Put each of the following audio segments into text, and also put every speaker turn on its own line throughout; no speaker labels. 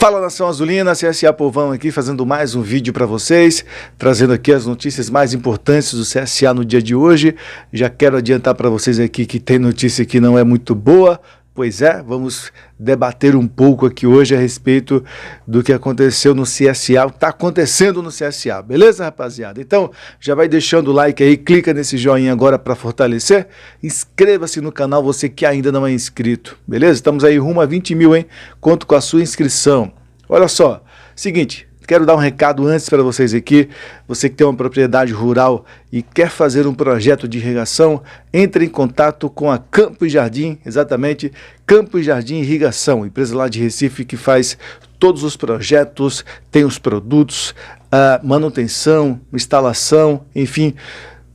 Fala, Nação Azulina, CSA Povão aqui fazendo mais um vídeo para vocês, trazendo aqui as notícias mais importantes do CSA no dia de hoje. Já quero adiantar para vocês aqui que tem notícia que não é muito boa. Pois é, vamos debater um pouco aqui hoje a respeito do que aconteceu no CSA, o que está acontecendo no CSA, beleza, rapaziada? Então, já vai deixando o like aí, clica nesse joinha agora para fortalecer, inscreva-se no canal, você que ainda não é inscrito, beleza? Estamos aí rumo a 20 mil, hein? Conto com a sua inscrição. Olha só, seguinte, quero dar um recado antes para vocês aqui. Você que tem uma propriedade rural e quer fazer um projeto de irrigação, entre em contato com a Campo e Jardim, exatamente, Campo e Jardim Irrigação, empresa lá de Recife que faz todos os projetos, tem os produtos, a manutenção, instalação, enfim,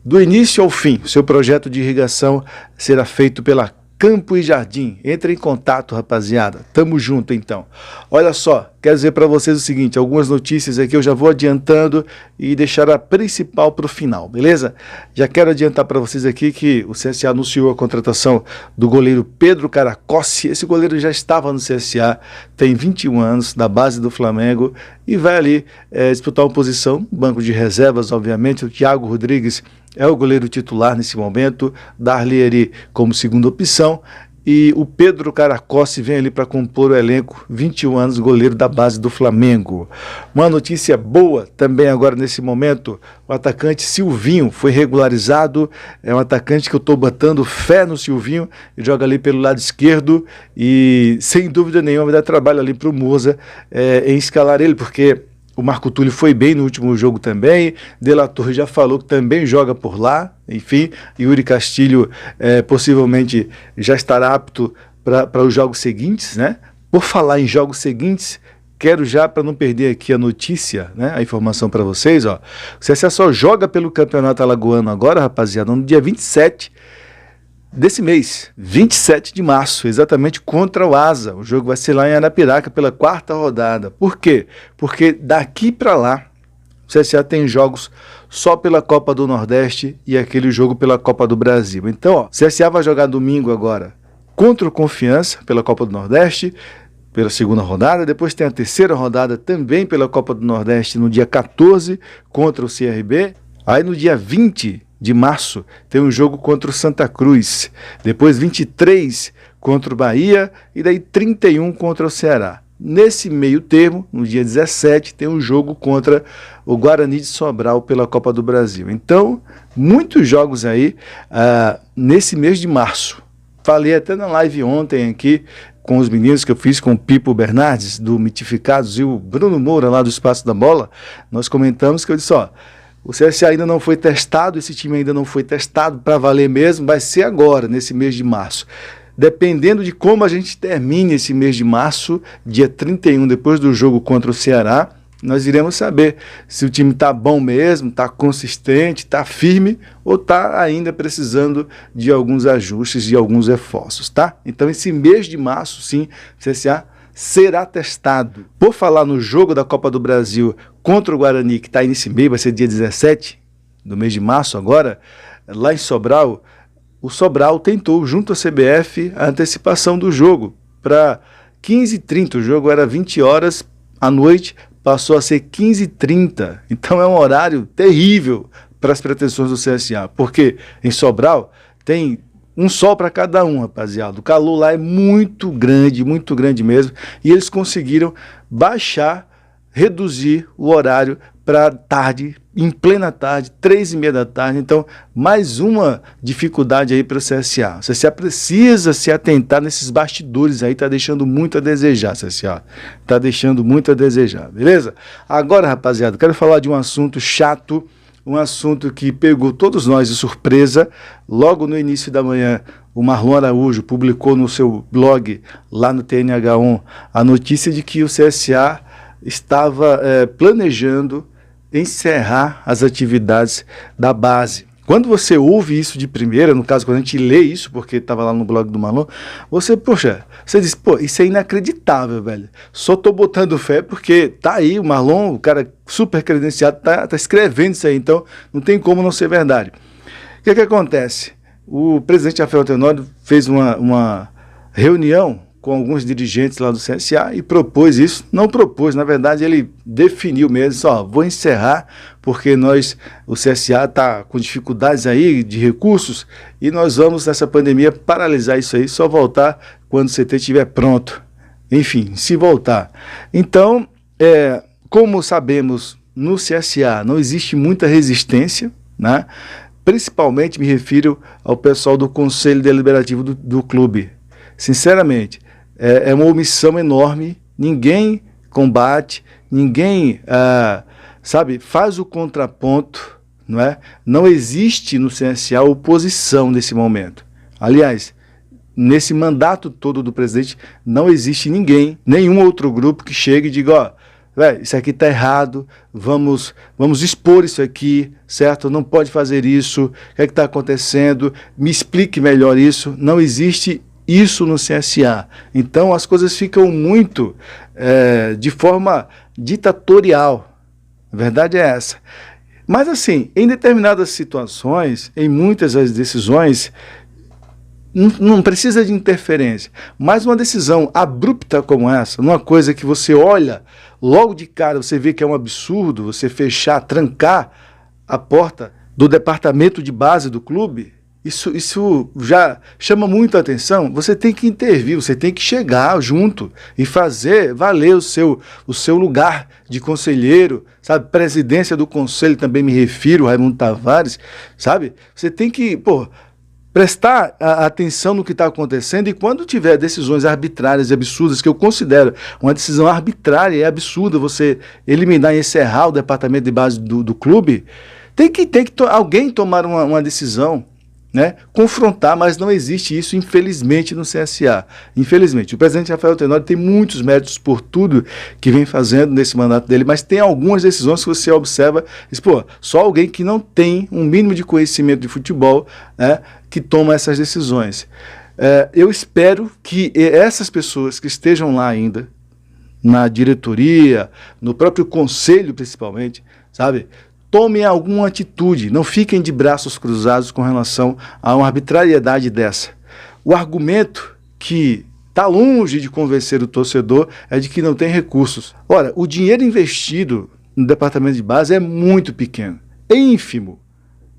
do início ao fim. Seu projeto de irrigação será feito pela Campo e Jardim. Entre em contato, rapaziada. Tamo junto, então. Olha só, quero dizer para vocês o seguinte, algumas notícias aqui eu já vou adiantando e deixar a principal para o final, beleza? Já quero adiantar para vocês aqui que o CSA anunciou a contratação do goleiro Pedro Caracossi. Esse goleiro já estava no CSA, tem 21 anos, da base do Flamengo, e vai ali disputar uma posição, banco de reservas, obviamente. O Thiago Rodrigues é o goleiro titular nesse momento, Darlieri como segunda opção, e o Pedro Caracossi vem ali para compor o elenco, 21 anos, goleiro da base do Flamengo. Uma notícia boa também agora nesse momento, o atacante Silvinho foi regularizado, é um atacante que eu estou botando fé no Silvinho, ele joga ali pelo lado esquerdo e sem dúvida nenhuma vai dar trabalho ali para o Moza em escalar ele, porque o Marco Túlio foi bem no último jogo também, De La Torre já falou que também joga por lá, enfim, Yuri Castilho possivelmente já estará apto para os jogos seguintes, né? Por falar em jogos seguintes, quero já, para não perder aqui a notícia, né, a informação para vocês, ó, o CSA só joga pelo Campeonato Alagoano agora, rapaziada, no dia 27 desse mês, 27 de março, exatamente contra o Asa. O jogo vai ser lá em Arapiraca pela 4ª rodada. Por quê? Porque daqui para lá, o CSA tem jogos só pela Copa do Nordeste e aquele jogo pela Copa do Brasil. Então, ó, o CSA vai jogar domingo agora contra o Confiança pela Copa do Nordeste, pela 2ª rodada, depois tem a 3ª rodada também pela Copa do Nordeste no dia 14 contra o CRB, aí no dia 20 de março tem um jogo contra o Santa Cruz, depois 23 contra o Bahia e daí 31 contra o Ceará. Nesse meio termo, no dia 17, tem um jogo contra o Guarani de Sobral pela Copa do Brasil. Então, muitos jogos aí nesse mês de março. Falei até na live ontem aqui com os meninos que eu fiz com o Pipo Bernardes, do Mitificados, e o Bruno Moura, lá do Espaço da Bola. Nós comentamos que eu disse, ó, o CSA ainda não foi testado, esse time ainda não foi testado para valer mesmo, vai ser agora, nesse mês de março. Dependendo de como a gente termine esse mês de março, dia 31, depois do jogo contra o Ceará, nós iremos saber se o time está bom mesmo, está consistente, está firme ou está ainda precisando de alguns ajustes, de alguns reforços, tá? Então esse mês de março, sim, o CSA será testado. Por falar no jogo da Copa do Brasil contra o Guarani, que está aí nesse mês, vai ser dia 17 do mês de março agora, lá em Sobral, o Sobral tentou, junto à CBF, a antecipação do jogo para 15h30. O jogo era 20 horas à noite, passou a ser 15h30. Então é um horário terrível para as pretensões do CSA, porque em Sobral tem um sol para cada um, rapaziada. O calor lá é muito grande mesmo. E eles conseguiram baixar, reduzir o horário para tarde, em plena tarde, 3h30 da tarde. Então, mais uma dificuldade aí para o CSA. O CSA precisa se atentar nesses bastidores aí, tá deixando muito a desejar, CSA. Tá deixando muito a desejar, beleza? Agora, rapaziada, quero falar de um assunto chato, um assunto que pegou todos nós de surpresa. Logo no início da manhã, o Marlon Araújo publicou no seu blog, lá no TNH1, a notícia de que o CSA estava planejando encerrar as atividades da base. Quando você ouve isso de primeira, no caso, quando a gente lê isso, porque estava lá no blog do Marlon, você diz, pô, isso é inacreditável, velho. Só tô botando fé porque tá aí o Marlon, o cara super credenciado, tá escrevendo isso aí, então não tem como não ser verdade. O que acontece? O presidente Rafael Tenório fez uma reunião com alguns dirigentes lá do CSA e propôs isso. Não propôs, na verdade ele definiu mesmo, só vou encerrar porque o CSA está com dificuldades aí de recursos e nós vamos nessa pandemia paralisar isso aí, só voltar quando o CT estiver pronto. Enfim, se voltar. Então, como sabemos, no CSA não existe muita resistência, né? Principalmente me refiro ao pessoal do Conselho Deliberativo do clube. Sinceramente, é uma omissão enorme, ninguém combate, ninguém, faz o contraponto, não é? Não existe no CSA oposição nesse momento. Aliás, nesse mandato todo do presidente, não existe ninguém, nenhum outro grupo que chegue e diga, ó, isso aqui está errado, vamos expor isso aqui, certo? Não pode fazer isso, o que é que está acontecendo? Me explique melhor isso. Não existe isso no CSA. Então as coisas ficam muito de forma ditatorial. A verdade é essa. Mas assim, em determinadas situações, em muitas das decisões, não precisa de interferência, mas uma decisão abrupta como essa, numa coisa que você olha, logo de cara você vê que é um absurdo, você fechar, trancar a porta do departamento de base do clube, isso já chama muito a atenção. Você tem que intervir, você tem que chegar junto e fazer valer o seu lugar de conselheiro, sabe? Presidência do conselho também me refiro, Raimundo Tavares, sabe? Você tem que, prestar atenção no que está acontecendo e quando tiver decisões arbitrárias e absurdas, que eu considero uma decisão arbitrária e absurda você eliminar e encerrar o departamento de base do clube, tem que alguém tomar uma decisão, né? Confrontar, mas não existe isso, infelizmente, no CSA. Infelizmente. O presidente Rafael Tenório tem muitos méritos por tudo que vem fazendo nesse mandato dele, mas tem algumas decisões que você observa, diz, só alguém que não tem um mínimo de conhecimento de futebol, né, que toma essas decisões. Eu espero que essas pessoas que estejam lá ainda, na diretoria, no próprio conselho principalmente, sabe, tomem alguma atitude, não fiquem de braços cruzados com relação a uma arbitrariedade dessa. O argumento que está longe de convencer o torcedor é de que não tem recursos. Ora, o dinheiro investido no departamento de base é muito pequeno, é ínfimo,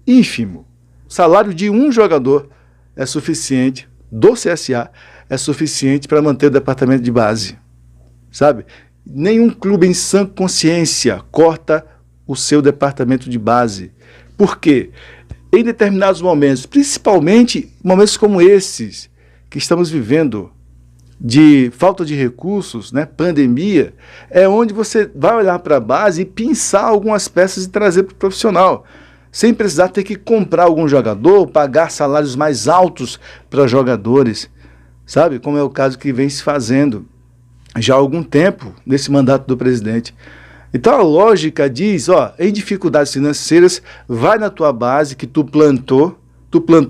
ínfimo. O salário de um jogador é suficiente, do CSA, é suficiente para manter o departamento de base, sabe? Nenhum clube em sã consciência corta o seu departamento de base. Por quê? Em determinados momentos, principalmente momentos como esses que estamos vivendo, de falta de recursos, né, pandemia, é onde você vai olhar para a base e pensar algumas peças e trazer para o profissional, sem precisar ter que comprar algum jogador, pagar salários mais altos para jogadores, sabe? Como é o caso que vem se fazendo já há algum tempo nesse mandato do presidente. Então a lógica diz, em dificuldades financeiras, vai na tua base que tu plantou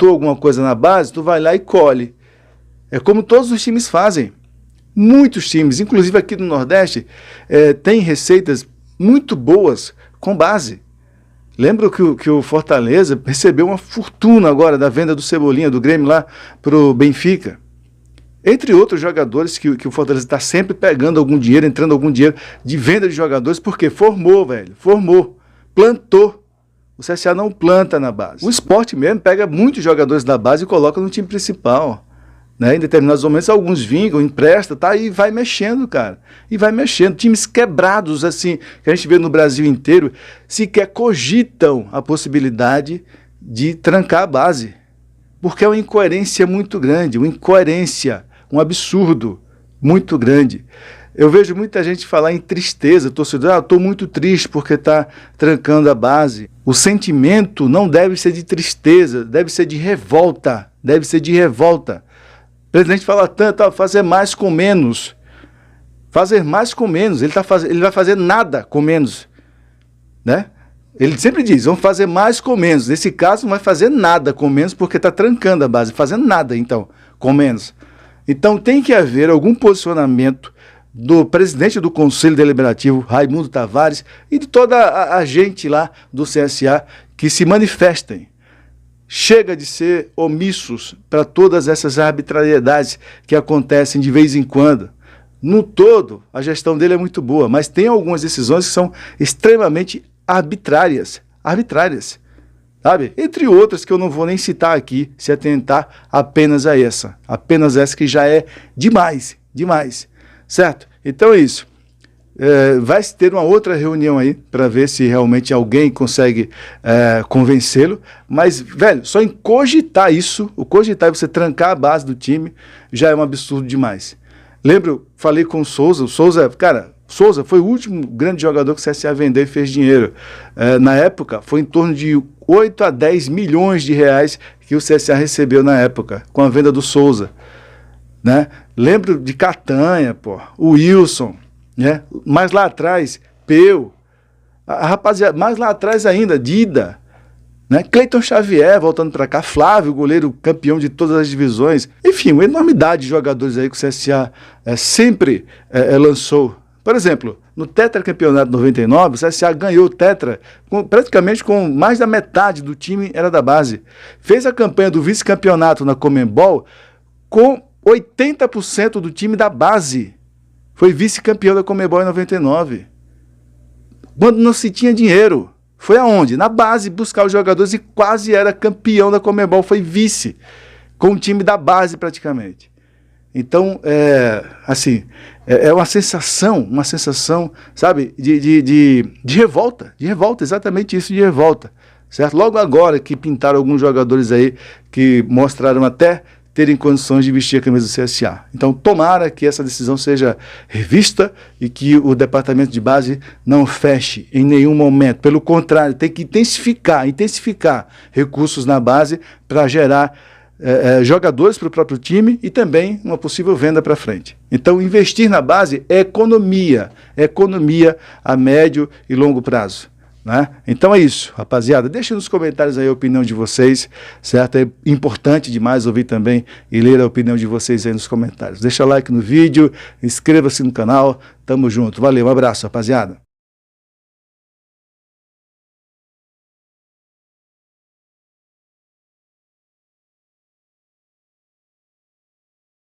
alguma coisa na base, tu vai lá e colhe. É como todos os times fazem. Muitos times, inclusive aqui no Nordeste, têm receitas muito boas com base. Lembro que o Fortaleza recebeu uma fortuna agora da venda do Cebolinha, do Grêmio lá para o Benfica. Entre outros jogadores que o Fortaleza está sempre pegando algum dinheiro, entrando algum dinheiro de venda de jogadores, porque formou, plantou. O CSA não planta na base. O Sport mesmo pega muitos jogadores da base e coloca no time principal, né? Em determinados momentos alguns vingam, empresta, e vai mexendo, cara. E vai mexendo. Times quebrados, assim, que a gente vê no Brasil inteiro, sequer cogitam a possibilidade de trancar a base. Porque é uma incoerência muito grande, um absurdo muito grande. Eu vejo muita gente falar em tristeza, torcedor, estou muito triste porque está trancando a base. O sentimento não deve ser de tristeza, deve ser de revolta, O presidente fala tanto, fazer mais com menos. Fazer mais com menos, ele vai fazer nada com menos, né? Ele sempre diz, vamos fazer mais com menos. Nesse caso, não vai fazer nada com menos porque está trancando a base, fazendo nada, então, com menos. Então tem que haver algum posicionamento do presidente do Conselho Deliberativo, Raimundo Tavares, e de toda a gente lá do CSA que se manifestem. chega de ser omissos para todas essas arbitrariedades que acontecem de vez em quando. No todo, a gestão dele é muito boa, mas tem algumas decisões que são extremamente arbitrárias, sabe? Entre outras que eu não vou nem citar aqui, se atentar apenas essa que já é demais, certo? Então é isso. Vai ter uma outra reunião aí para ver se realmente alguém consegue convencê-lo, mas, velho, só em cogitar isso, o cogitar você trancar a base do time, já é um absurdo demais. Lembro, falei com o Souza, cara, Souza foi o último grande jogador que o CSA vendeu e fez dinheiro. Na época, foi em torno de 8 a 10 milhões de reais que o CSA recebeu na época, com a venda do Souza, né? Lembro de Catanha, o Wilson, né? Mais lá atrás, Peu, a rapaziada, mais lá atrás ainda, Dida, né? Cleiton Xavier voltando para cá, Flávio, goleiro campeão de todas as divisões, enfim, uma enormidade de jogadores aí que o CSA sempre lançou. Por exemplo, no tetracampeonato 99, o CSA ganhou o tetra praticamente com mais da metade do time era da base. Fez a campanha do vice-campeonato na Conmebol com 80% do time da base. Foi vice-campeão da Conmebol em 99. Quando não se tinha dinheiro. Foi aonde? Na base, buscar os jogadores e quase era campeão da Conmebol. Foi vice, com o time da base praticamente. Então, é uma sensação, sabe, de revolta, exatamente isso, de revolta, certo? Logo agora que pintaram alguns jogadores aí que mostraram até terem condições de vestir a camisa do CSA. Então, tomara que essa decisão seja revista e que o departamento de base não feche em nenhum momento. Pelo contrário, tem que intensificar recursos na base para gerar jogadores para o próprio time e também uma possível venda para frente. Então, investir na base é economia a médio e longo prazo, né? Então é isso, rapaziada. Deixa nos comentários aí a opinião de vocês, certo? É importante demais ouvir também e ler a opinião de vocês aí nos comentários. Deixa like no vídeo, inscreva-se no canal, tamo junto. Valeu, um abraço, rapaziada.